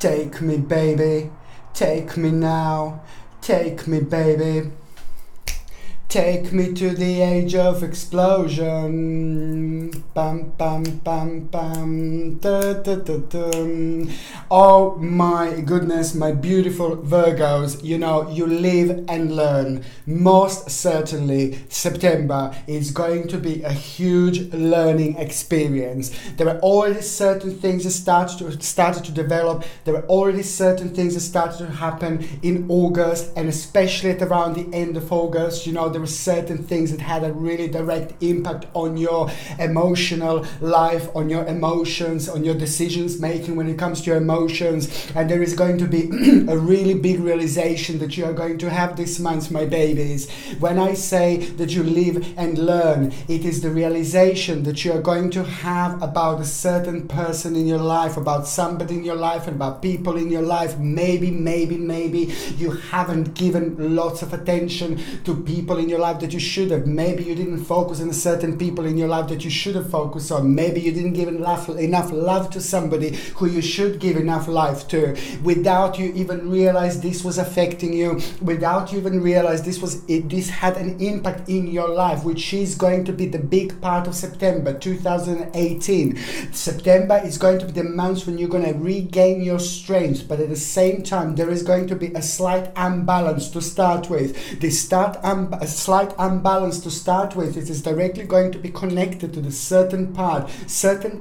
Take me, baby, take me now, take me, baby. Take me to the age of explosion. Bam, bam, bam, bam. Da, da, da, da. Oh my goodness, my beautiful Virgos. You know, you live and learn. Most certainly, September is going to be a huge learning experience. There are already certain things that started to develop. There are already certain things that started to happen in August, and especially at around the end of August. You know, there were certain things that had a really direct impact on your emotional life, on your emotions, on your decisions making when it comes to your emotions. And there is going to be a really big realization that you are going to have this month, my babies. When I say that you live and learn, it is the realization that you are going to have about a certain person in your life, about somebody in your life, and about people in your life. Maybe you haven't given lots of attention to people in your life that you should have. Maybe you didn't focus on certain people in your life that you should have focused on. Maybe you didn't give enough love to somebody who you should give enough life to, without you even realize this was affecting you, without you even realize this had an impact in your life, which is going to be the big part of September 2018. September is going to be the month when you're going to regain your strength, but at the same time there is going to be a slight imbalance to start with. A slight imbalance to start with. It is directly going to be connected to the certain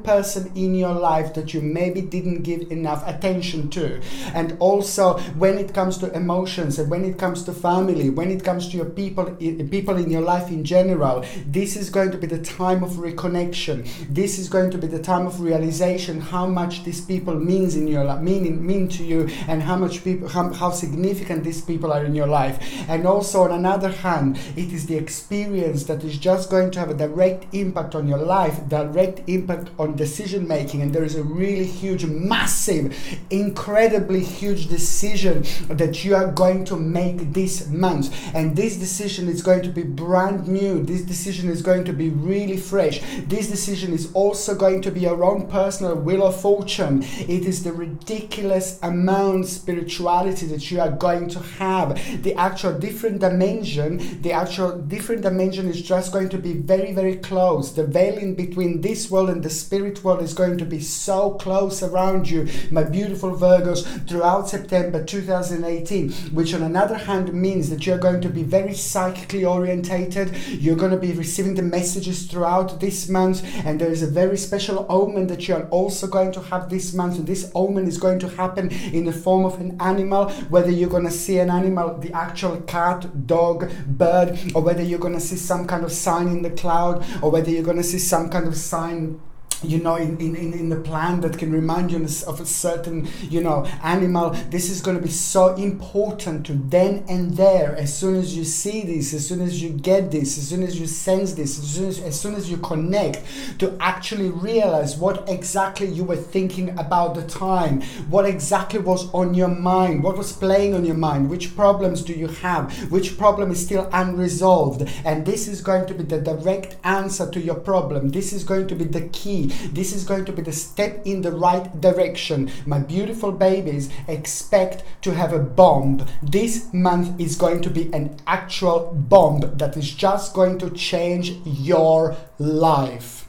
person in your life that you maybe didn't give enough attention to. And also when it comes to emotions, and when it comes to family, when it comes to your people in your life in general, this is going to be the time of reconnection. This is going to be the time of realization how much these people mean to you, and how significant these people are in your life. And also on another hand, it is the experience that is just going to have a direct impact on your life, direct impact on decision making. And there is a really huge, massive, incredibly huge decision that you are going to make this month. And this decision is going to be brand new. This decision is going to be really fresh. This decision is also going to be your own personal wheel of fortune. It is the ridiculous amount of spirituality that you are going to have. The actual different dimension is just going to be very, very close. The veil in between this world and the spirit world is going to be so close around you, my beautiful Virgos, throughout September 2018, which on another hand means that you're going to be very psychically orientated. You're going to be receiving the messages throughout this month, and there is a very special omen that you're also going to have this month, and this omen is going to happen in the form of an animal, whether you're going to see an animal, the actual cat, dog, bird, or whether you're going to see some kind of sign in the cloud, or whether you're going to see some kind of sign, you know, in the plant that can remind you of a certain, you know, animal. This is going to be so important to then and there, as soon as you see this, as soon as you get this, as soon as you sense this, as soon as you connect, to actually realize what exactly you were thinking about the time, what exactly was on your mind, what was playing on your mind, which problems do you have, which problem is still unresolved. And this is going to be the direct answer to your problem. This is going to be the key. This is going to be the step in the right direction. My beautiful babies, expect to have a bomb. This month is going to be an actual bomb that is just going to change your life.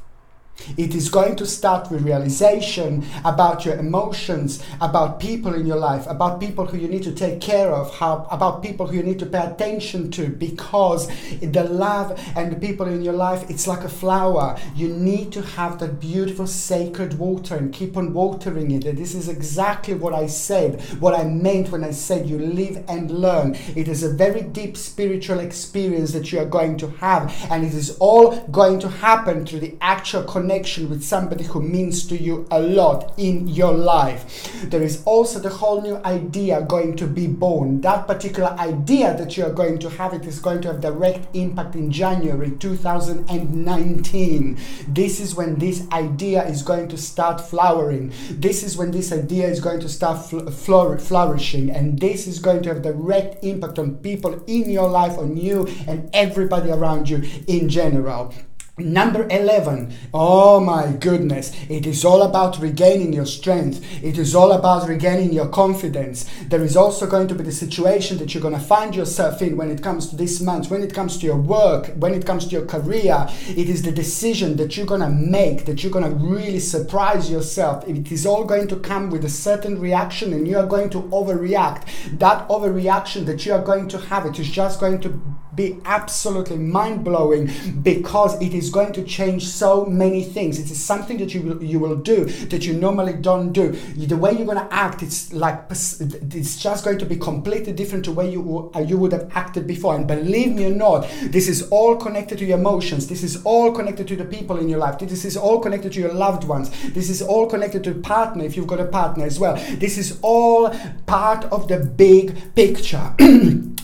It is going to start with realization about your emotions, about people in your life, about people who you need to take care of, about people who you need to pay attention to, because the love and the people in your life, it's like a flower. You need to have that beautiful sacred water and keep on watering it. And this is exactly what I said, what I meant when I said you live and learn. It is a very deep spiritual experience that you are going to have, and it is all going to happen through the actual connection with somebody who means to you a lot in your life. There is also the whole new idea going to be born. That particular idea that you are going to have, it is going to have direct impact in January 2019. This is when this idea is going to start flowering. This is when this idea is going to start flourishing, and this is going to have direct impact on people in your life, on you and everybody around you in general. Number 11, oh my goodness, it is all about regaining your strength. It is all about regaining your confidence. There is also going to be the situation that you're going to find yourself in when it comes to this month, when it comes to your work, when it comes to your career. It is the decision that you're going to make, that you're going to really surprise yourself. It is all going to come with a certain reaction, and you are going to overreact. That overreaction that you are going to have, it is just going to be absolutely mind-blowing, because it is going to change so many things. It is something that you will do that you normally don't do. The way you're going to act, it's just going to be completely different to the way you would have acted before. And believe me or not, this is all connected to your emotions. This is all connected to the people in your life. This is all connected to your loved ones. This is all connected to a partner, if you've got a partner as well. This is all part of the big picture.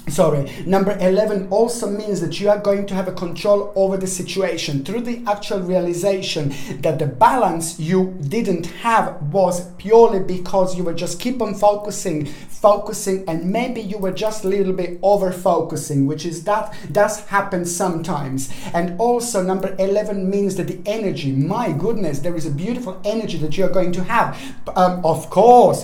Sorry. Number 11 also means that you are going to have a control over the situation through the actual realization that the balance you didn't have was purely because you were just keep on focusing, and maybe you were just a little bit over focusing, which is that does happen sometimes. And also number 11 means that the energy, my goodness, there is a beautiful energy that you're going to have. Of course,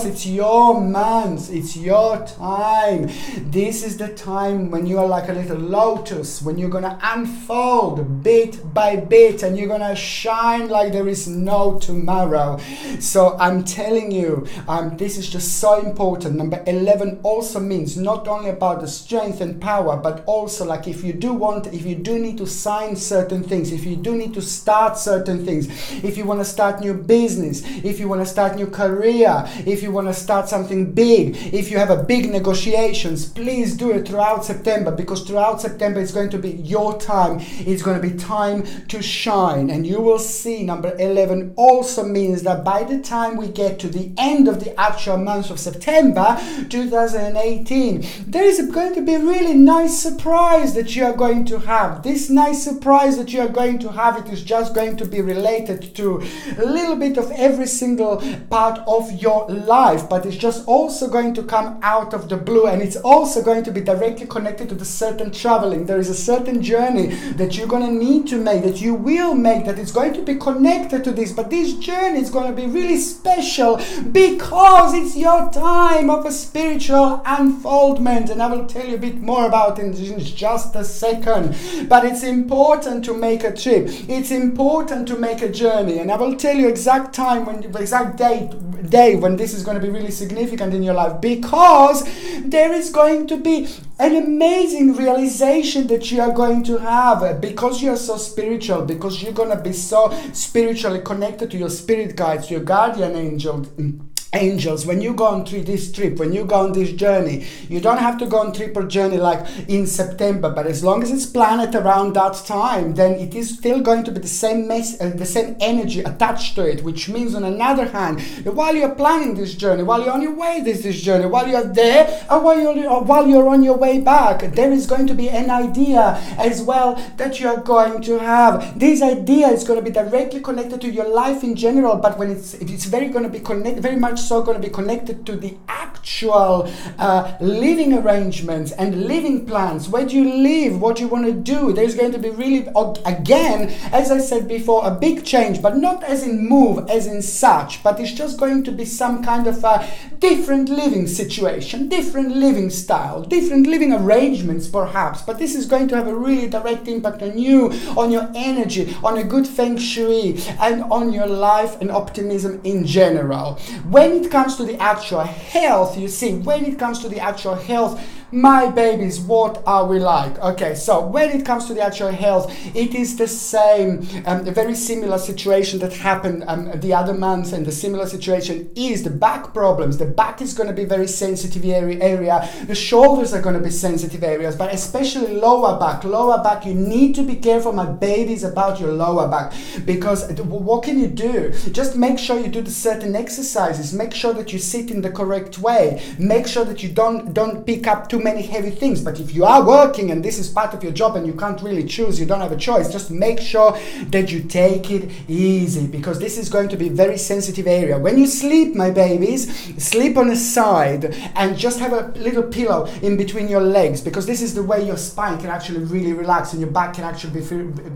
it's your month, it's your time. This is the time when you are like a little lotus, when you're going to unfold bit by bit, and you're going to shine like there is no tomorrow. So I'm telling you, this is just so important. Number 11 also means not only about the strength and power, but also like if you do need to sign certain things, if you do need to start certain things, if you want to start new business, if you want to start new career, if you want to start something big, if you have a big negotiations, please do it throughout September, because throughout September it's going to be your time. It's going to be time to shine. And you will see number 11 also means that by the time we get to the end of the actual month of September 2018, there is going to be a really nice surprise that you are going to have. This nice surprise that you are going to have, it is just going to be related to a little bit of every single part of your life, but it's just also going to come out of the blue, and it's also going to be directly connected to the certain traveling. There is a certain journey that you're going to need to make, that you will make, that is going to be connected to this, but this journey is going to be really special because it's your time of a spiritual unfoldment, and I will tell you a bit more about it in just a second. But it's important to make a trip, it's important to make a journey, and I will tell you exact time, when the exact day when this is going to be really significant in your life, because there is going to be an amazing realization that you are going to have, because you are so spiritual, because you're going to be so spiritually connected to your spirit guides, to your guardian angels. When you go on through this trip, when you go on this journey, you don't have to go on triple journey like in September, but as long as it's planned around that time, then it is still going to be the same energy attached to it, which means on another hand, while you're planning this journey, while you're on your way this journey, while you're there, or while you're on your way back, there is going to be an idea as well that you're going to have. This idea is going to be directly connected to your life in general, but when it's very going to be connected, very much so going to be connected to the actual living arrangements and living plans. Where do you live? What do you want to do? There's going to be really, again, as I said before, a big change, but not as in move, as in such, but it's just going to be some kind of a different living situation, different living style, different living arrangements perhaps, but this is going to have a really direct impact on you, on your energy, on a good feng shui, and on your life and optimism in general. When it comes to the actual health, you see, when it comes to the actual health, my babies, what are we like? Okay, so when it comes to the actual health, it is the same, a very similar situation that happened the other month, and the similar situation is the back problems. The back is going to be very sensitive area. The shoulders are going to be sensitive areas, but especially lower back. Lower back, you need to be careful, my babies, about your lower back, because what can you do? Just make sure you do the certain exercises. Make sure that you sit in the correct way. Make sure that you don't pick up too many heavy things. But if you are working and this is part of your job and you can't really choose, you don't have a choice, just make sure that you take it easy, because this is going to be a very sensitive area. When you sleep, my babies, sleep on a side and just have a little pillow in between your legs, because this is the way your spine can actually really relax and your back can actually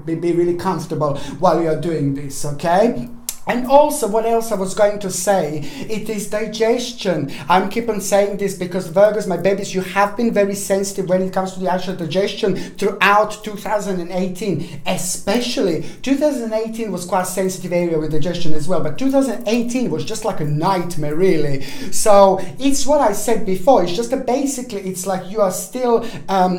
be really comfortable while you're doing this, okay? And also, what else I was going to say, it is digestion. I'm keep on saying this because Virgos, my babies, you have been very sensitive when it comes to the actual digestion throughout 2018. Especially 2018 was quite a sensitive area with digestion as well, but 2018 was just like a nightmare, really. So it's what I said before. It's just basically, it's like you are still,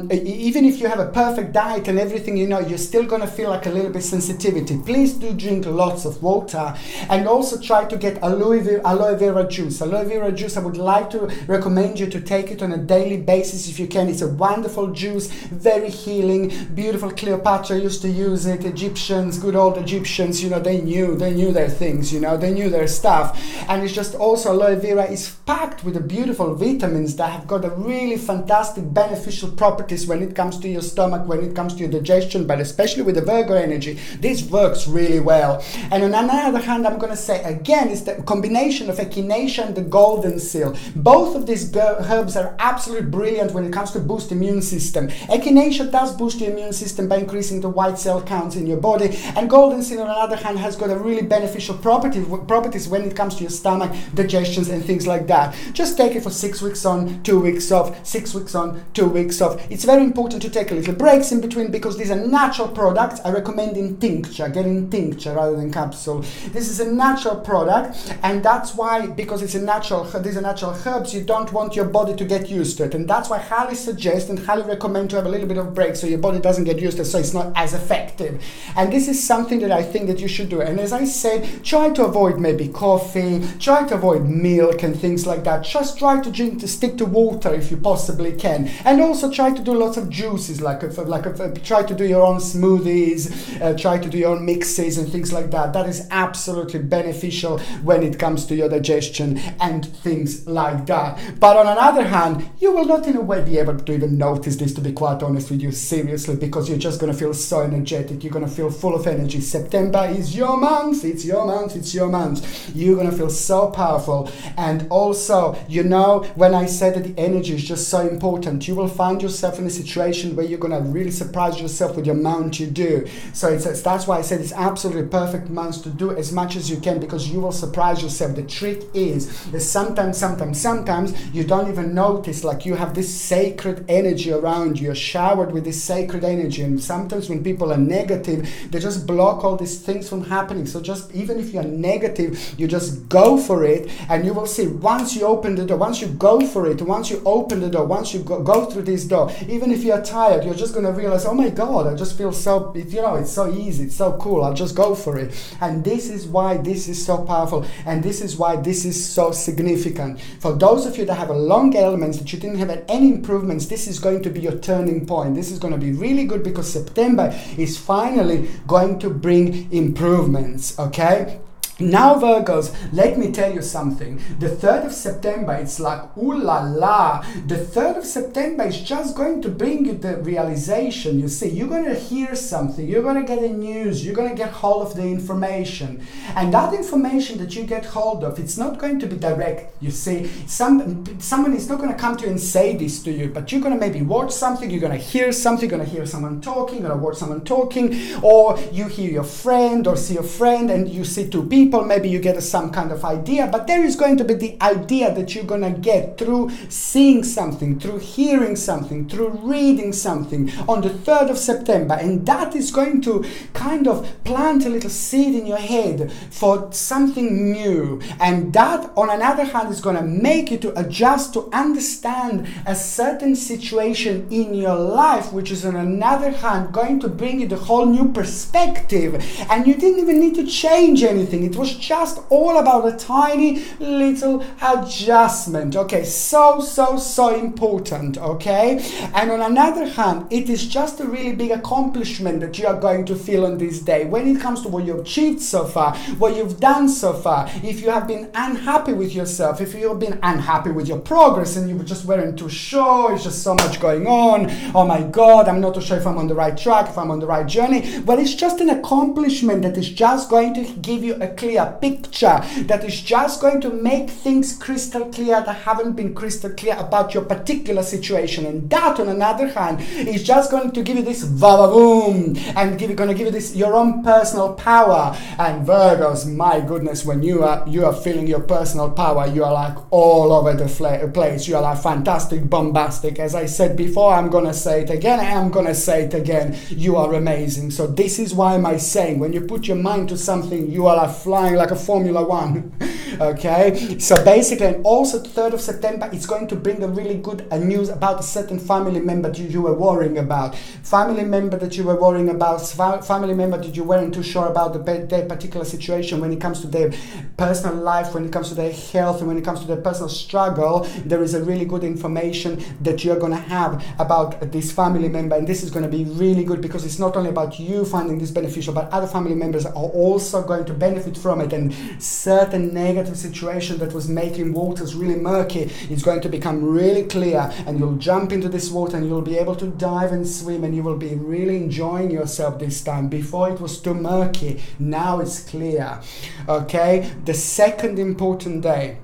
even if you have a perfect diet and everything, you know, you're still gonna feel like a little bit sensitivity. Please do drink lots of water. And also try to get aloe vera juice. Aloe vera juice, I would like to recommend you to take it on a daily basis if you can. It's a wonderful juice, very healing, beautiful. Cleopatra used to use it. Egyptians, good old Egyptians, you know, they knew their things, you know, they knew their stuff. And it's just also, aloe vera is packed with the beautiful vitamins that have got a really fantastic beneficial properties when it comes to your stomach, when it comes to your digestion, but especially with the Virgo energy, this works really well. And on another hand, I'm going to say again, is the combination of echinacea and the golden seal. Both of these herbs are absolutely brilliant when it comes to boost immune system. Echinacea does boost your immune system by increasing the white cell counts in your body, and golden seal on the other hand has got a really beneficial properties when it comes to your stomach, digestions and things like that. Just take it for 6 weeks on, 2 weeks off, 6 weeks on, 2 weeks off. It's very important to take a little breaks in between because these are natural products. I recommend in tincture, get in tincture rather than capsule. This is a natural product, and that's why, because it's a natural, these are natural herbs, you don't want your body to get used to it, and that's why I highly suggest and highly recommend to have a little bit of break so your body doesn't get used to it, so it's not as effective. And this is something that I think that you should do. And as I said, try to avoid maybe coffee, try to avoid milk and things like that. Just try to stick to water if you possibly can, and also try to do lots of juices, try to do your own smoothies, try to do your own mixes and things like that. That is absolutely beneficial when it comes to your digestion and things like that. But on another hand, you will not in a way be able to even notice this, to be quite honest with you, seriously, because you're just going to feel so energetic. You're going to feel full of energy. September is your month. It's your month. It's your month. You're going to feel so powerful. And also, you know, when I said that the energy is just so important, you will find yourself in a situation where you're going to really surprise yourself with the amount you do. So that's why I said it's absolutely perfect month to do as much as you can, because you will surprise yourself. The trick is that sometimes you don't even notice, like you have this sacred energy around you. You're showered with this sacred energy, and sometimes when people are negative, they just block all these things from happening. So just even if you're negative, you just go for it, and you will see once you open the door, once you go for it, once you open the door, once you go through this door, even if you're tired, you're just going to realize, oh my God, I just feel so, you know, it's so easy, it's so cool, I'll just go for it. And this is why this is so powerful, and this is why this is so significant. For those of you that have a long ailments, that you didn't have any improvements, this is going to be your turning point. This is going to be really good, because September is finally going to bring improvements, okay? Now, Virgos, let me tell you something. The 3rd of September, it's like, ooh la la. The 3rd of September is just going to bring you the realization. You see, you're going to hear something. You're going to get the news. You're going to get hold of the information. And that information that you get hold of, it's not going to be direct. You see, someone is not going to come to you and say this to you, but you're going to maybe watch something. You're going to hear something. You're going to hear someone talking. You're going to watch someone talking. Or you hear your friend or see a friend, and you see two people. Maybe you get some kind of idea, but there is going to be the idea that you're going to get through seeing something, through hearing something, through reading something on the 3rd of September. And that is going to kind of plant a little seed in your head for something new. And that, on another hand, is going to make you to adjust, to understand a certain situation in your life, which is on another hand going to bring you the whole new perspective. And you didn't even need to change anything. It It was just all about a tiny little adjustment. Okay, so important. Okay, and on another hand, it is just a really big accomplishment that you are going to feel on this day when it comes to what you've achieved so far, what you've done so far. If you have been unhappy with yourself, if you've been unhappy with your progress and you just weren't too sure, it's just so much going on, oh my God, I'm not too sure if I'm on the right track, if I'm on the right journey. Well, it's just an accomplishment that is just going to give you a clear picture, that is just going to make things crystal clear that haven't been crystal clear about your particular situation. And that, on another hand, is just going to give you this va-va-boom, and going to give you this your own personal power. And Virgos, my goodness, when you are feeling your personal power, you are like all over the place. You are like fantastic, bombastic. As I said before, I'm gonna say it again, I'm gonna say it again. You are amazing. So this is why I'm saying, when you put your mind to something, you are like flying like a Formula One. Okay, so basically, and also 3rd of September, it's going to bring a really good news about a certain family member that you were worrying about. Family member that you were worrying about, family member that you weren't too sure about their particular situation when it comes to their personal life, when it comes to their health, and when it comes to their personal struggle. There is a really good information that you're going to have about this family member, and this is going to be really good because it's not only about you finding this beneficial, but other family members are also going to benefit from it, and certain negative situation that was making waters really murky is going to become really clear, and you'll jump into this water and you'll be able to dive and swim, and you will be really enjoying yourself this time. Before it was too murky, now it's clear. Okay, the second important day.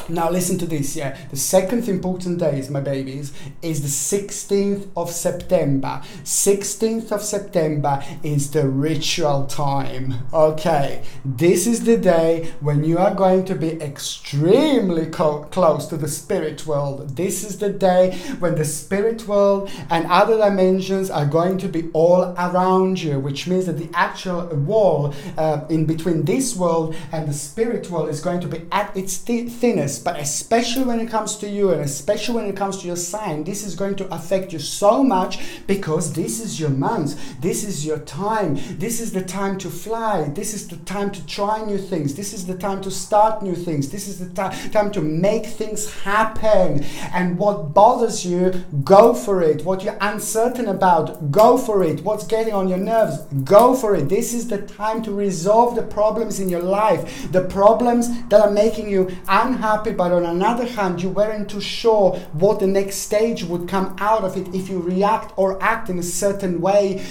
Now listen to this, yeah. The second important day, my babies, is the 16th of September. 16th of September is the ritual time. Okay, this is the day when you are going to be extremely close to the spirit world. This is the day when the spirit world and other dimensions are going to be all around you, which means that the actual wall in between this world and the spirit world is going to be at its thinnest. But especially when it comes to you, and especially when it comes to your sign, this is going to affect you so much, because this is your month, this is your time, this is the time to fly, this is the time to try new things, this is the time to start new things, this is the time to make things happen. And what bothers you, go for it. What you're uncertain about, go for it. What's getting on your nerves, go for it. This is the time to resolve the problems in your life, the problems that are making you unhappy, but on another hand, you weren't too sure what the next stage would come out of it if you react or act in a certain way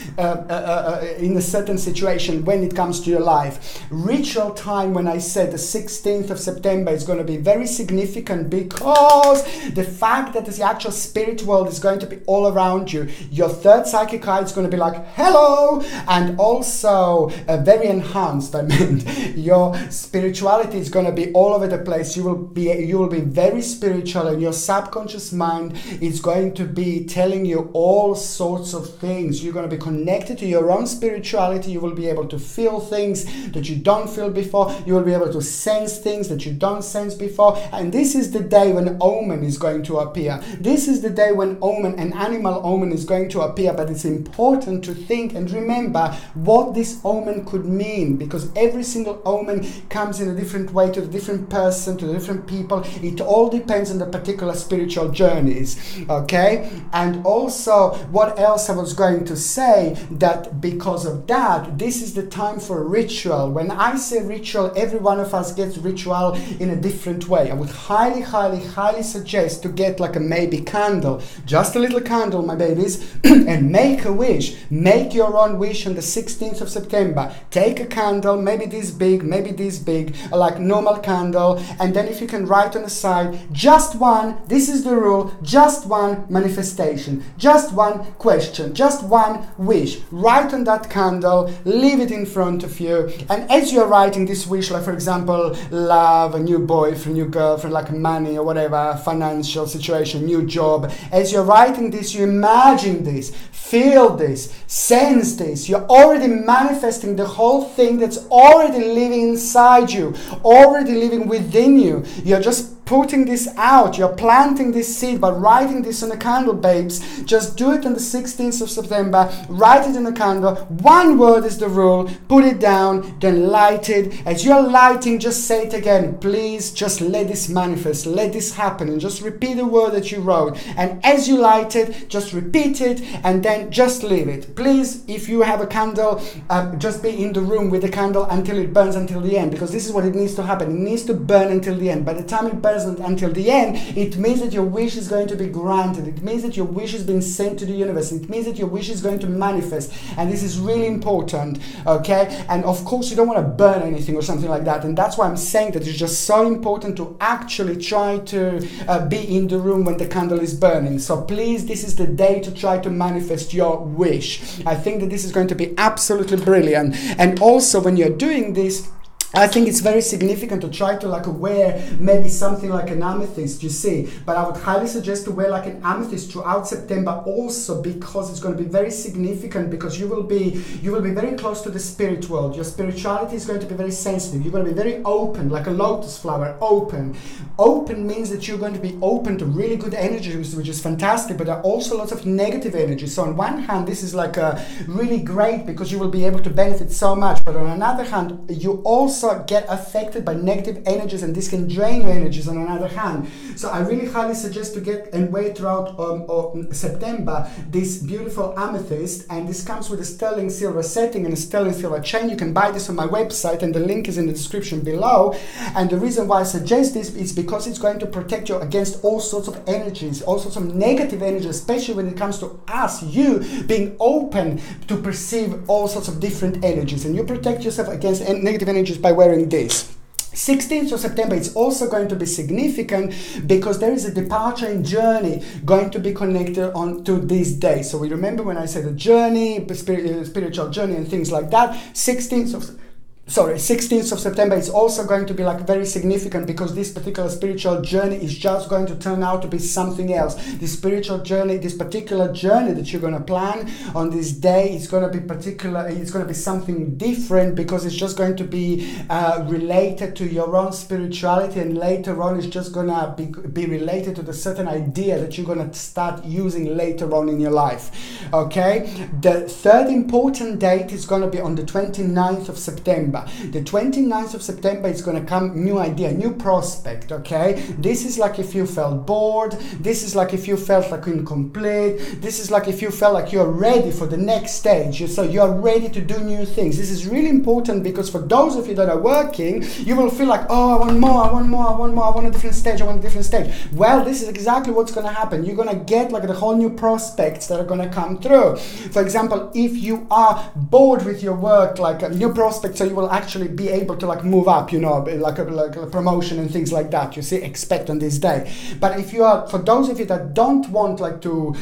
in a certain situation when it comes to your life. Ritual time, when I said the 16th of September, is going to be very significant, because the fact that the actual spirit world is going to be all around you, your third psychic eye is going to be like, hello, and also very enhanced. I mean, your spirituality is going to be all over the place. You will be very spiritual, and your subconscious mind is going to be telling you all sorts of things. You're going to be connected to your own spirituality. You will be able to feel things that you don't feel before. You will be able to sense things that you don't sense before. And this is the day when OMEN is going to appear. This is the day when OMEN, an animal OMEN, is going to appear. But it's important to think and remember what this OMEN could mean, because every single OMEN comes in a different way to a different person, to different people. It all depends on the particular spiritual journeys. Okay, and also what else I was going to say, that because of that, this is the time for ritual. When I say ritual, every one of us gets ritual in a different way. I would highly suggest to get like a maybe candle, just a little candle, my babies, and make a wish. Make your own wish on the 16th of September. Take a candle, maybe this big, like normal candle, and then if you can write on the side, just one, this is the rule, just one manifestation, just one question, just one wish. Write on that candle, leave it in front of you, and as you're writing this wish, like for example, love, a new boyfriend, new girlfriend, like money or whatever, financial situation, new job, as you're writing this, you imagine this, feel this, sense this. You're already manifesting the whole thing that's already living inside you, already living within you. You're just putting this out. You're planting this seed by writing this on a candle, babes. Just do it on the 16th of September. Write it in a candle. One word is the rule. Put it down, then light it. As you're lighting, just say it again. Please just let this manifest. Let this happen. And just repeat the word that you wrote. And as you light it, just repeat it and then just leave it. Please, if you have a candle, just be in the room with the candle until it burns until the end, because this is what it needs to happen. It needs to burn until the end. By the time it burns until the end, it means that your wish is going to be granted. It means that your wish has been sent to the universe. It means that your wish is going to manifest. And this is really important, okay? And of course, you don't want to burn anything or something like that. And that's why I'm saying that it's just so important to actually try to be in the room when the candle is burning. So please, this is the day to try to manifest your wish. I think that this is going to be absolutely brilliant. And also, when you're doing this, I think it's very significant to try to wear maybe something like an amethyst, you see. But I would highly suggest to wear like an amethyst throughout September also, because it's going to be very significant, because you will be very close to the spirit world. Your spirituality is going to be very sensitive. You're going to be very open, like a lotus flower, open. Open means that you're going to be open to really good energies, which is fantastic, but there are also lots of negative energy. So on one hand, this is really great because you will be able to benefit so much. But on another hand, you also get affected by negative energies, and this can drain your energies on another hand. So I really highly suggest to get and wear throughout September this beautiful amethyst, and this comes with a sterling silver setting and a sterling silver chain. You can buy this on my website, and the link is in the description below. And the reason why I suggest this is because it's going to protect you against all sorts of energies, all sorts of negative energies, especially when it comes to us, you being open to perceive all sorts of different energies, and you protect yourself against negative energies by wearing this. 16th of September, it's also going to be significant because there is a departure in journey going to be connected on to this day. So we remember when I said a journey, spiritual journey and things like that, 16th of September is also going to be very significant, because this particular spiritual journey is just going to turn out to be something else. This spiritual journey, this particular journey that you're going to plan on this day is going to be particular. It's going to be something different, because it's just going to be related to your own spirituality, and later on it's just going to be related to the certain idea that you're going to start using later on in your life. Okay, the third important date is going to be on the 29th of September. The 29th of September is going to come new idea, new prospect, okay? This is like if you felt bored. This is like if you felt incomplete. This is like if you felt like you're ready for the next stage. So you're ready to do new things. This is really important, because for those of you that are working, you will feel like, oh, I want more, I want more, I want more, I want a different stage, I want a different stage. Well, this is exactly what's going to happen. You're going to get the whole new prospects that are going to come through. For example, if you are bored with your work, new prospects, so you will actually be able to move up, like a promotion and things like that, you see, expect on this day. But if you are, for those of you that don't want to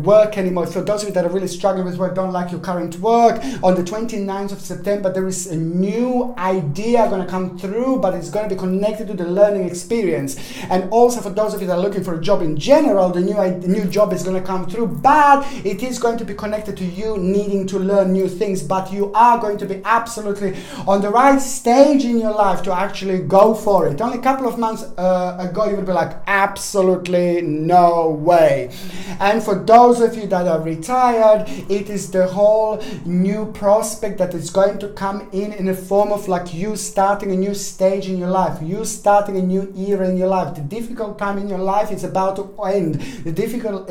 work anymore, for those of you that are really struggling with work, don't like your current work, on the 29th of September there is a new idea going to come through, but it's going to be connected to the learning experience. And also for those of you that are looking for a job in general, the new job is going to come through, but it is going to be connected to you needing to learn new things. But you are going to be absolutely on the right stage in your life to actually go for it. Only a couple of months ago you would be like, absolutely no way. And for those of you that are retired, it is the whole new prospect that is going to come in the form of you starting a new stage in your life, you starting a new era in your life. The difficult time in your life is about to end. The difficult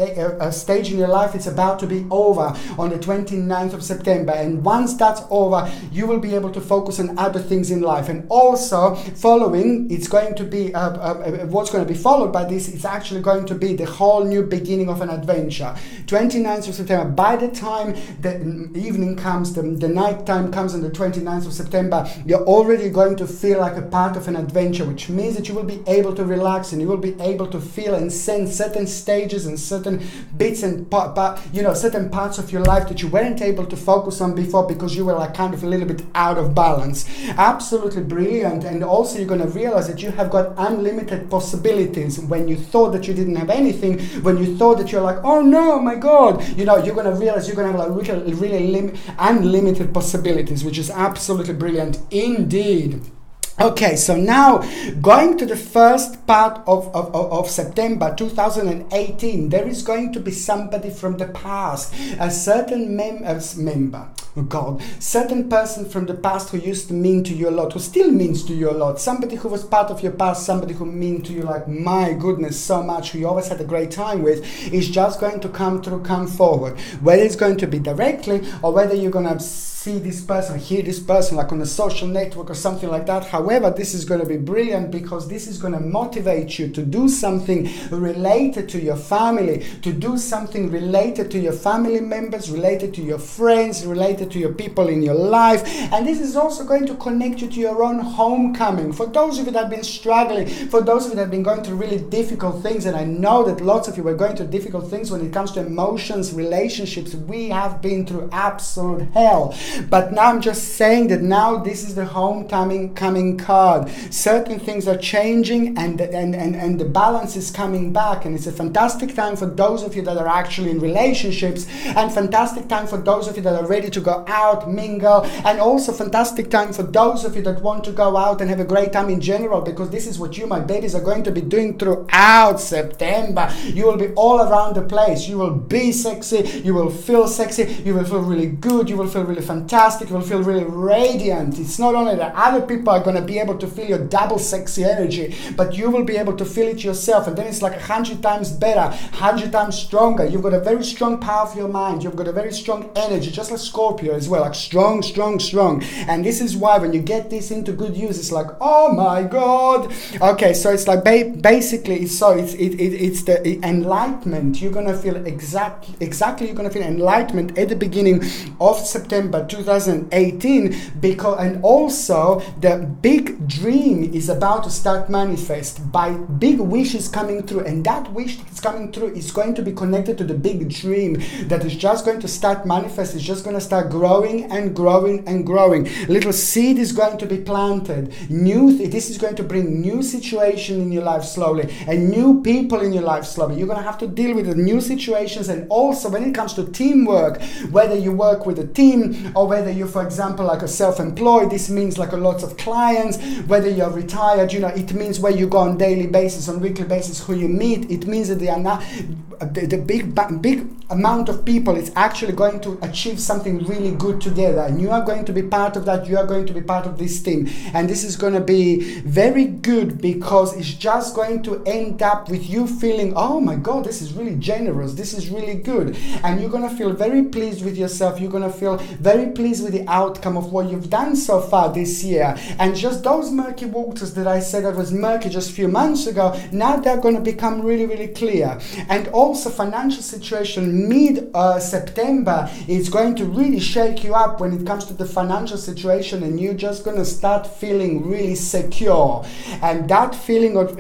stage in your life is about to be over on the 29th of September. And once that's over, you will be able to focus on other things in life. And also following, it's going to be what's going to be followed by this is actually going to be the whole new beginning of an adventure. 29th of September, by the time the evening comes, the night time comes on the 29th of September, you're already going to feel like a part of an adventure, which means that you will be able to relax and you will be able to feel and sense certain stages and certain bits and certain parts of your life that you weren't able to focus on before, because you were kind of a little bit out of balance. Absolutely brilliant. And also you're going to realize that you have got unlimited possibilities when you thought that you didn't have anything, when you thought that you're like, oh no, my God, you're going to realize you're going to have really unlimited possibilities, which is absolutely brilliant indeed. Okay, so now going to the first part of September 2018, there is going to be somebody from the past, a certain certain person from the past who used to mean to you a lot, who still means to you a lot, somebody who was part of your past, somebody who mean to you like, my goodness, so much, who you always had a great time with, is just going to come forward. Whether it's going to be directly or whether you're going to see this person, hear this person like on a social network or something like that. However, this is going to be brilliant because this is going to motivate you to do something related to your family, to do something related to your family members, related to your friends, related to your people in your life. And this is also going to connect you to your own homecoming. For those of you that have been struggling, for those of you that have been going through really difficult things, and I know that lots of you were going through difficult things when it comes to emotions, relationships, we have been through absolute hell. But now I'm just saying that now this is the homecoming card. Certain things are changing and the balance is coming back, and it's a fantastic time for those of you that are actually in relationships, and fantastic time for those of you that are ready to go out, mingle, and also fantastic time for those of you that want to go out and have a great time in general, because this is what you, my babies, are going to be doing throughout September. You will be all around the place. You will be sexy, you will feel sexy, you will feel really good, you will feel really fantastic, you will feel really radiant. It's not only that other people are going to be able to feel your double sexy energy, but you will be able to feel it yourself, and then it's like 100 times better, 100 times stronger. You've got a very strong power of your mind, you've got a very strong energy, just like Scorpio as well, like strong. And this is why when you get this into good use, it's like, oh my god. Okay, so it's like basically it's the enlightenment. You're gonna feel exactly you're gonna feel enlightenment at the beginning of September 2018, because, and also the big dream is about to start manifest by big wishes coming through, and that wish that's coming through is going to be connected to the big dream that is just going to start manifest. It's just going to start growing and growing and growing. Little seed is going to be planted. This is going to bring new situation in your life slowly, and new people in your life slowly. You're going to have to deal with the new situations, and also when it comes to teamwork, whether you work with a team or whether you, for example, like a self-employed, this means like a lot of clients, whether you're retired, you know, it means where you go on daily basis, on weekly basis, who you meet. It means that they are not the big amount of people is actually going to achieve something really good together, and you are going to be part of that. You are going to be part of this team, and this is going to be very good because it's just going to end up with you feeling, oh my god, this is really generous, this is really good, and you're going to feel very pleased with yourself. You're going to feel very pleased with the outcome of what you've done so far this year. And just those murky waters that I said that was murky just a few months ago, now they're going to become really clear. And also financial situation mid-September is going to really shake you up when it comes to the financial situation, and you're just going to start feeling really secure. And that feeling of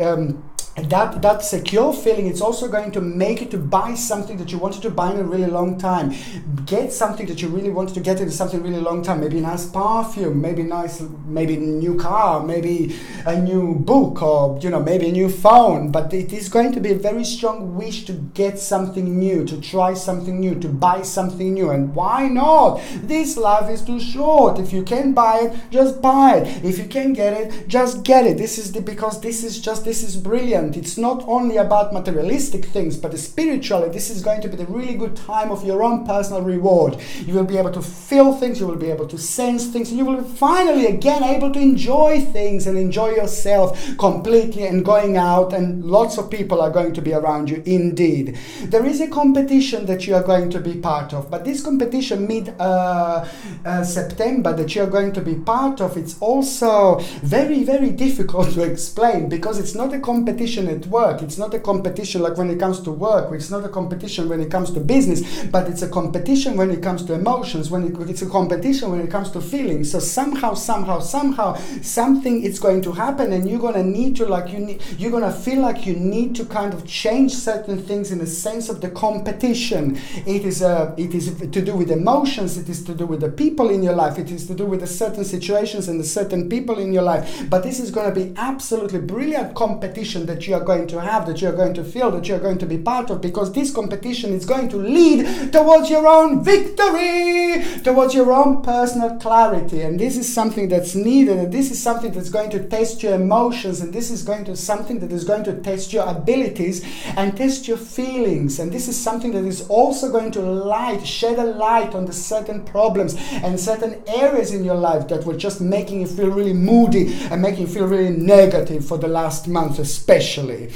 that secure feeling, it's also going to make you to buy something that you wanted to buy in a really long time. Get something that you really wanted to get into something really long time. Maybe a nice perfume, maybe a new car, maybe a new book, or maybe a new phone. But it is going to be a very strong wish to get something new, to try something new, to buy something new. And why not? This life is too short. If you can buy it, just buy it. If you can get it, just get it. This is brilliant. It's not only about materialistic things, but spiritually, this is going to be the really good time of your own personal reward. You will be able to feel things, you will be able to sense things, and you will finally again able to enjoy things and enjoy yourself completely, and going out, and lots of people are going to be around you indeed. There is a competition that you are going to be part of, but this competition mid-September that you are going to be part of, it's also very difficult to explain, because it's not a competition at work. It's not a competition like when it comes to work. It's not a competition when it comes to business, but it's a competition when it comes to emotions, it's a competition when it comes to feelings. So somehow something is going to happen, and you're going to need to you're going to feel like you need to kind of change certain things in the sense of the competition. It is to do with emotions, it is to do with the people in your life, it is to do with the certain situations and the certain people in your life. But this is going to be absolutely brilliant competition that that you are going to have, that you are going to feel, that you are going to be part of, because this competition is going to lead towards your own victory, towards your own personal clarity. And this is something that's needed, and this is something that's going to test your emotions, and this is going to something that is going to test your abilities and test your feelings. And this is something that is also going to shed a light on the certain problems and certain areas in your life that were just making you feel really moody and making you feel really negative for the last month especially.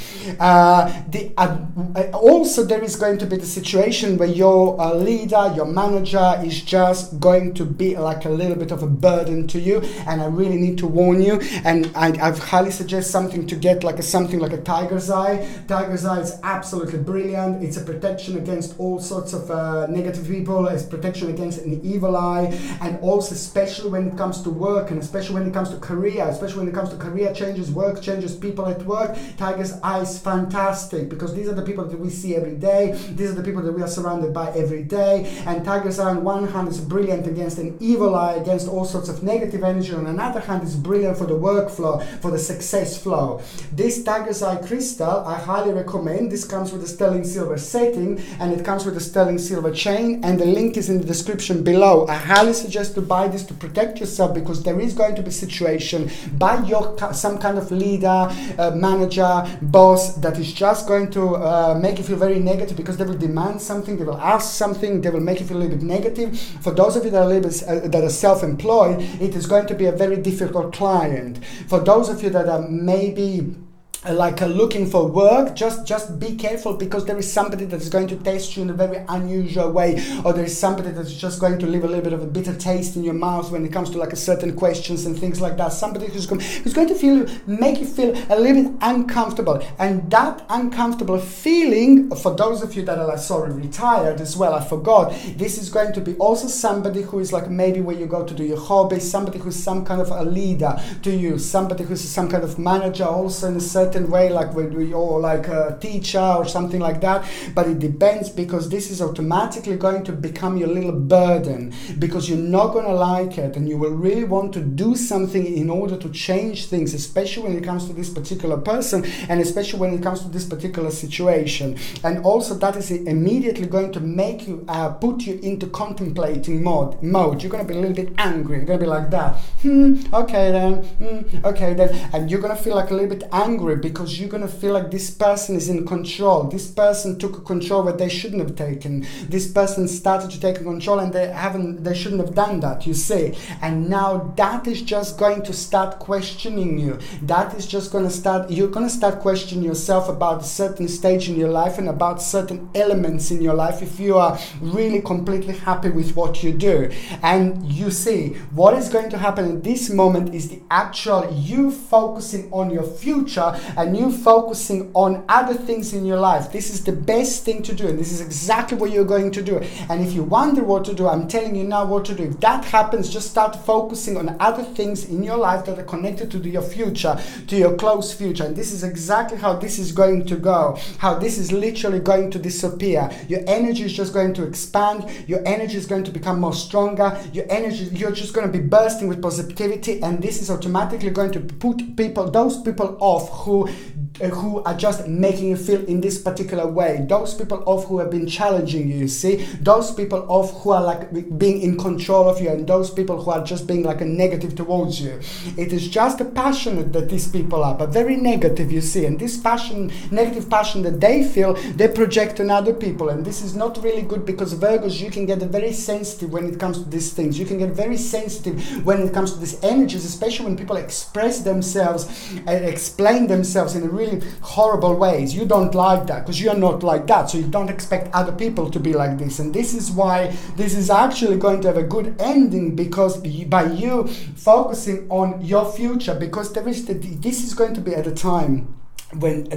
Also, there is going to be the situation where your leader, your manager is just going to be like a little bit of a burden to you, and I really need to warn you, and I highly suggest something to get something like a tiger's eye. Tiger's eye is absolutely brilliant. It's a protection against all sorts of negative people. It's protection against an evil eye, and also especially when it comes to work, and especially when it comes to career, especially when it comes to career changes, work changes, people at work. Tiger's eye is fantastic, because these are the people that we see every day. These are the people that we are surrounded by every day. And tiger's eye on one hand is brilliant against an evil eye, against all sorts of negative energy. On another hand, is brilliant for the workflow, for the success flow. This tiger's eye crystal, I highly recommend. This comes with a sterling silver setting, and it comes with a sterling silver chain, and the link is in the description below. I highly suggest to buy this to protect yourself, because there is going to be a situation by some kind of leader, manager, boss, that is just going to make you feel very negative, because they will demand something, they will ask something, they will make you feel a little bit negative. For those of you that are a little bit that are self-employed, it is going to be a very difficult client. For those of you that are maybe looking for work, just be careful, because there is somebody that is going to test you in a very unusual way, or there is somebody that's just going to leave a little bit of a bitter taste in your mouth when it comes to a certain questions and things like that. Somebody who's going to make you feel a little bit uncomfortable, and that uncomfortable feeling, for those of you that are retired as well, I forgot, this is going to be also somebody who is maybe where you go to do your hobbies, somebody who's some kind of a leader to you, somebody who's some kind of manager also in a certain way, or like a teacher or something like that. But it depends, because this is automatically going to become your little burden, because you're not going to like it, and you will really want to do something in order to change things, especially when it comes to this particular person, and especially when it comes to this particular situation. And also that is immediately going to make you put you into contemplating mode. You're going to be a little bit angry. You're going to be like that. Okay then, and you're going to feel a little bit angry, because you're going to feel like this person is in control. This person took control where they shouldn't have taken. This person started to take control, and they shouldn't have done that, you see. And now that is just going to start questioning you. That is just going to start, you're going to start questioning yourself about a certain stage in your life and about certain elements in your life, if you are really completely happy with what you do. And you see, what is going to happen in this moment is the actual you focusing on your future, and you focusing on other things in your life. This is the best thing to do, and this is exactly what you're going to do. And if you wonder what to do, I'm telling you now what to do. If that happens, just start focusing on other things in your life that are connected to your future, to your close future. And this is exactly how this is going to go, how this is literally going to disappear. Your energy is just going to expand. Your energy is going to become more stronger. Your energy, you're just going to be bursting with positivity, and this is automatically going to put those people off who are just making you feel in this particular way. Those people off who have been challenging you, see? Those people off who are being in control of you, and those people who are just being a negative towards you. It is just a passion that these people are, but very negative, you see. And this negative passion that they feel, they project on other people. And this is not really good, because Virgos, you can get very sensitive when it comes to these things. You can get very sensitive when it comes to these energies, especially when people express themselves and explain themselves in a really horrible ways. You don't like that, because you're not like that, so you don't expect other people to be like this. And this is why this is actually going to have a good ending, because by you focusing on your future, because this is going to be at a time when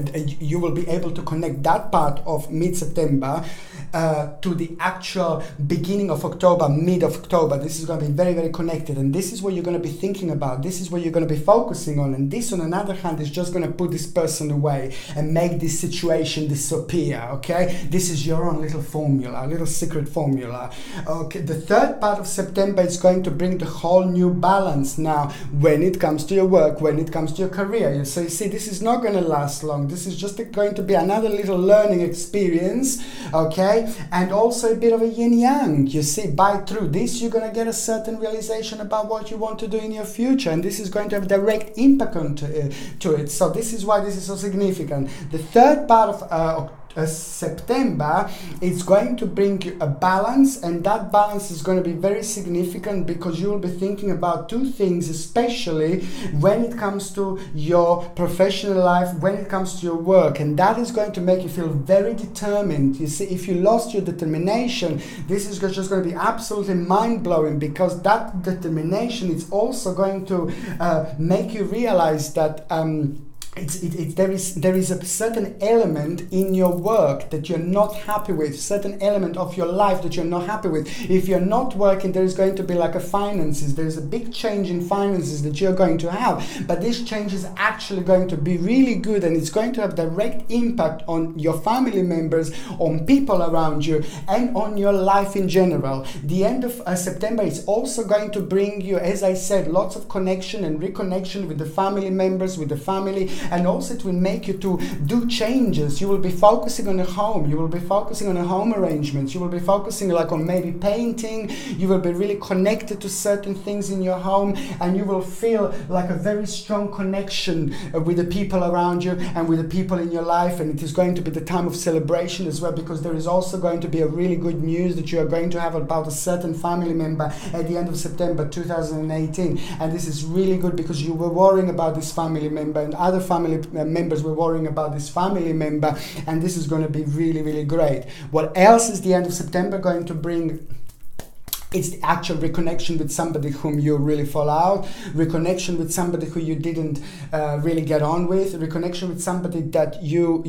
you will be able to connect that part of mid-September to the actual beginning of October, mid of October. This is going to be very, very connected, and this is what you're going to be thinking about. This is what you're going to be focusing on, and this, on another hand, is just going to put this person away and make this situation disappear. Okay, this is your own little formula, a little secret formula. Okay, the third part of September is going to bring the whole new balance now when it comes to your work, when it comes to your career. So you see, this is not going to last last long. This is just going to be another little learning experience, okay? And also a bit of a yin-yang. You see, through this, you're going to get a certain realization about what you want to do in your future, and this is going to have direct impact to it. So this is why this is so significant. The third part of September, it's going to bring you a balance, and that balance is going to be very significant because you will be thinking about two things, especially when it comes to your professional life, when it comes to your work, and that is going to make you feel very determined. You see, if you lost your determination, this is just going to be absolutely mind-blowing, because that determination is also going to make you realize that there is a certain element in your work that you're not happy with, certain element of your life that you're not happy with. If you're not working, there is going to be like a finances. There is a big change in finances that you're going to have, but this change is actually going to be really good, and it's going to have direct impact on your family members, on people around you, and on your life in general. The end of September is also going to bring you, as I said, lots of connection and reconnection with the family members, with the family. And also it will make you to do changes. You will be focusing on a home. You will be focusing on a home arrangements. You will be focusing like on maybe painting. You will be really connected to certain things in your home, and you will feel like a very strong connection with the people around you and with the people in your life. And it is going to be the time of celebration as well, because there is also going to be a really good news that you are going to have about a certain family member at the end of September 2018. And this is really good because you were worrying about this family member, and other family members were worrying about this family member, and this is going to be really, really great. What else is the end of September going to bring? It's the actual reconnection with somebody whom you really fall out, reconnection with somebody who you didn't really get on with, reconnection with somebody that you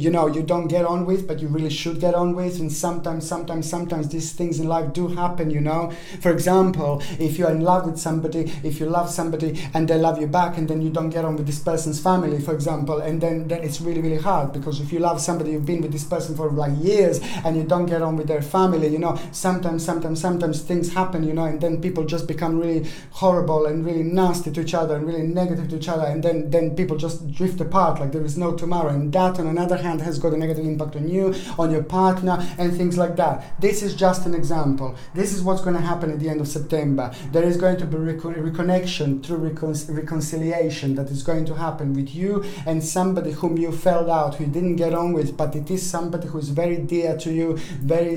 don't get on with, but you really should get on with. And sometimes these things in life do happen, you know. For example, if you're in love with somebody, if you love somebody and they love you back, and then you don't get on with this person's family, for example, and then it's really, really hard, because if you love somebody, you've been with this person for like years, and you don't get on with their family, you know, sometimes things happen, you know, and then people just become really horrible and really nasty to each other and really negative to each other, and then people just drift apart like there is no tomorrow. And that, on another hand, has got a negative impact on you, on your partner, and things like that. This is just an example. This is what's going to happen at the end of September. There is going to be reconnection through reconciliation that is going to happen with you and somebody whom you fell out, who you didn't get on with, but it is somebody who is very dear to you,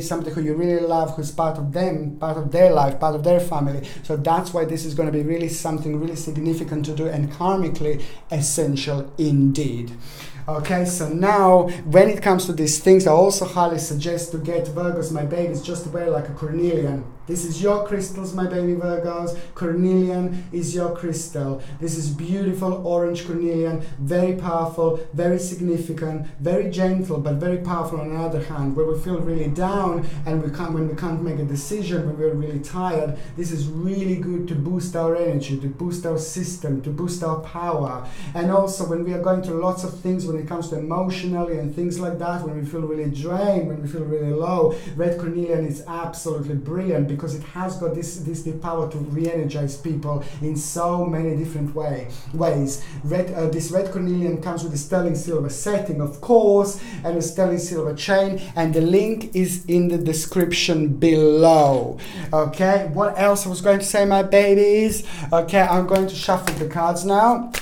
somebody who you really love, who's part of them, part of their life, part of their family. So that's why this is going to be really something really significant to do, and karmically essential indeed. Okay, so now when it comes to these things, I also highly suggest to get Virgos, my babies, just to wear like a cornelian. This is your crystals, my baby Virgos. Cornelian is your crystal. This is beautiful orange cornelian, very powerful, very significant, very gentle, but very powerful on the other hand. Where we feel really down and when we can't make a decision, when we're really tired, this is really good to boost our energy, to boost our system, to boost our power. And also when we are going through lots of things when it comes to emotionally and things like that, when we feel really drained, when we feel really low, red cornelian is absolutely brilliant, because it has got this power to re-energize people in so many different ways. This red cornelian comes with a sterling silver setting, of course, and a sterling silver chain, and the link is in the description below. Okay, what else I was going to say, my babies? Okay, I'm going to shuffle the cards now.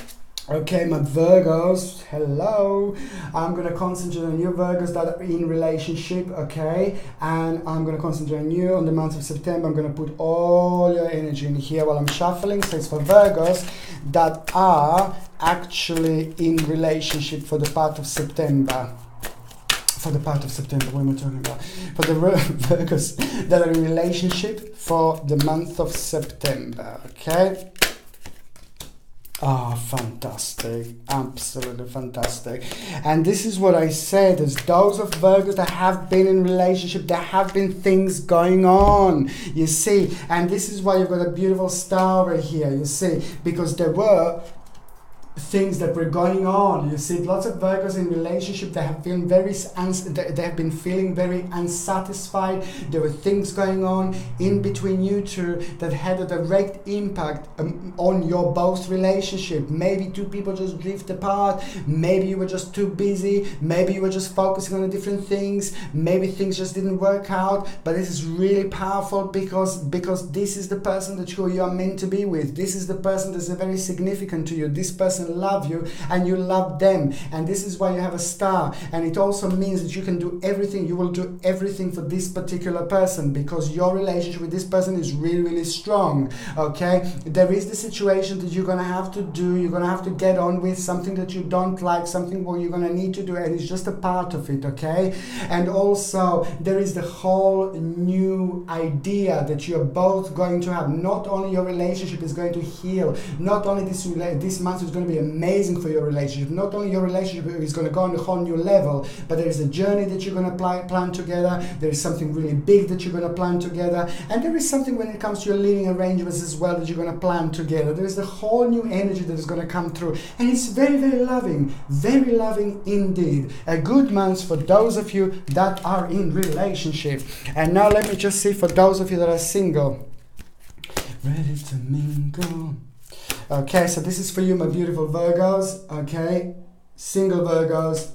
Okay, my Virgos, hello. I'm going to concentrate on you Virgos that are in relationship, okay? And I'm going to concentrate on you on the month of September. I'm going to put all your energy in here while I'm shuffling. So it's for Virgos that are actually in relationship for the part of September. For the part of September, what am I talking about? For the Virgos that are in relationship for the month of September, okay? Oh, fantastic. Absolutely fantastic. And this is what I said, is those of Virgos that have been in relationship, there have been things going on, you see. And this is why you've got a beautiful star over here, you see, because there were things that were going on. You see, lots of Virgos in relationship, they have been they have been feeling very unsatisfied. There were things going on in between you two that had a direct impact on your both relationship. Maybe two people just drift apart. Maybe you were just too busy. Maybe you were just focusing on different things. Maybe things just didn't work out. But this is really powerful because this is the person that you are meant to be with. This is the person that's very significant to you. This person love you and you love them, and this is why you have a star. And it also means that you can do everything, you will do everything for this particular person, because your relationship with this person is really, really strong. Okay, there is the situation that you're gonna have to do, you're gonna have to get on with something that you don't like, something where you're gonna need to do, and it's just a part of it. Okay, and also there is the whole new idea that you're both going to have. Not only your relationship is going to heal, not only this month is going to be amazing for your relationship, not only your relationship is going to go on a whole new level, but there is a journey that you're going to plan together. There is something really big that you're going to plan together, and there is something when it comes to your living arrangements as well that you're going to plan together. There is the whole new energy that is going to come through, and it's very, very loving indeed. A good month for those of you that are in relationship. And now let me just see for those of you that are single, ready to mingle. Okay, so this is for you, my beautiful Virgos. Okay, single Virgos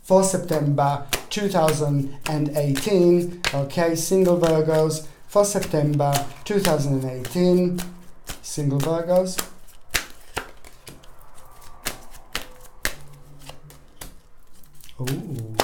for September 2018. Okay, single Virgos for September 2018. Single Virgos. Ooh.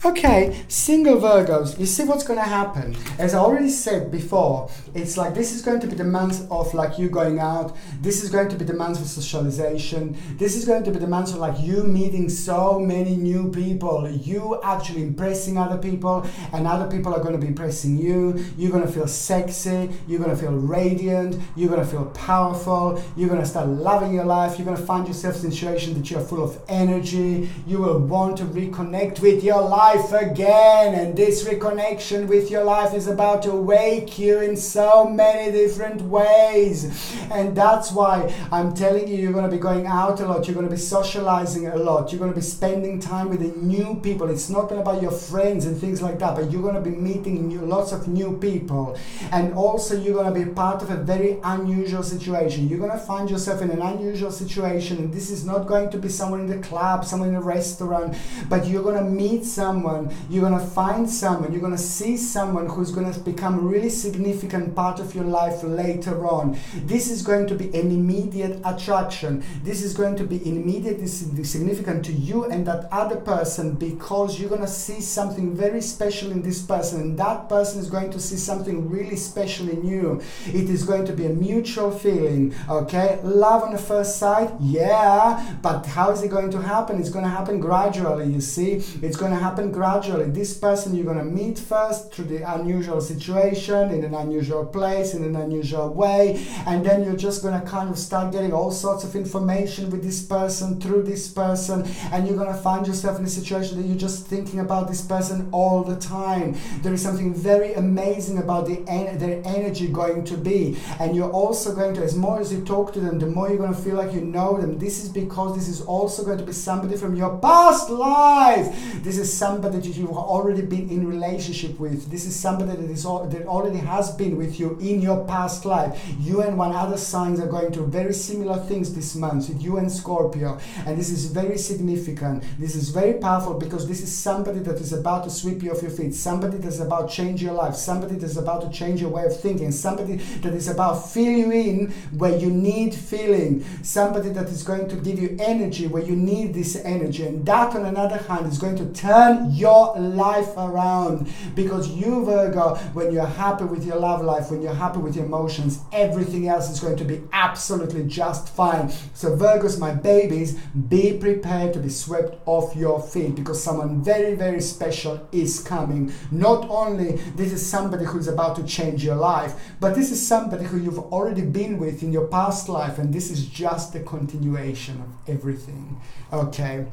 Okay, single Virgos, you see what's going to happen. As I already said before, it's like this is going to be the month of like you going out. This is going to be the month of socialization. This is going to be the month of like you meeting so many new people, you actually impressing other people, and other people are going to be impressing you. You're going to feel sexy, you're going to feel radiant, you're going to feel powerful, you're going to start loving your life, you're going to find yourself in a situation that you're full of energy, you will want to reconnect with your life again, and this reconnection with your life is about to wake you in so many different ways. And that's why I'm telling you, you're going to be going out a lot, you're going to be socializing a lot, you're going to be spending time with the new people. It's not about your friends and things like that, but you're going to be meeting lots of new people. And also you're going to be part of a very unusual situation. You're going to find yourself in an unusual situation, and this is not going to be someone in the club, someone in a restaurant, but you're going to meet someone, you're going to find someone, you're going to see someone who's going to become a really significant part of your life later on. This is going to be an immediate attraction. This is going to be immediately significant to you and that other person, because you're going to see something very special in this person, and that person is going to see something really special in you. It is going to be a mutual feeling. Okay, love on the first sight, yeah, but how is it going to happen? It's going to happen gradually. You see, it's going to happen gradually. This person you're going to meet first through the unusual situation, in an unusual place, in an unusual way, and then you're just going to kind of start getting all sorts of information with this person, through this person, and you're going to find yourself in a situation that you're just thinking about this person all the time. There is something very amazing about their energy going to be, and you're also going to, as more as you talk to them, the more you're going to feel like you know them. This is because this is also going to be somebody from your past life. This is somebody that you've already been in relationship with. This is somebody that already has been with you in your past life. You and one other signs are going through very similar things this month, with you and Scorpio, and this is very significant. This is very powerful, because this is somebody that is about to sweep you off your feet, somebody that's about to change your life, somebody that's about to change your way of thinking, somebody that is about to fill you in where you need filling, somebody that is going to give you energy where you need this energy. And that, on another hand, is going to turn your life around, because you, Virgo, when you're happy with your love life, when you're happy with your emotions, everything else is going to be absolutely just fine. So Virgos, my babies, be prepared to be swept off your feet, because someone very, very special is coming. Not only this is somebody who's about to change your life, but this is somebody who you've already been with in your past life, and this is just the continuation of everything. Okay,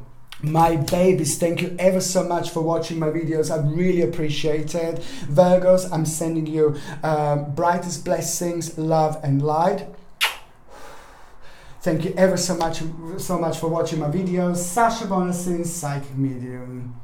my babies, thank you ever so much for watching my videos. I really appreciate it. Virgos, I'm sending you brightest blessings, love and light. Thank you ever so much for watching my videos. Sasha Bonasin, Psychic Medium.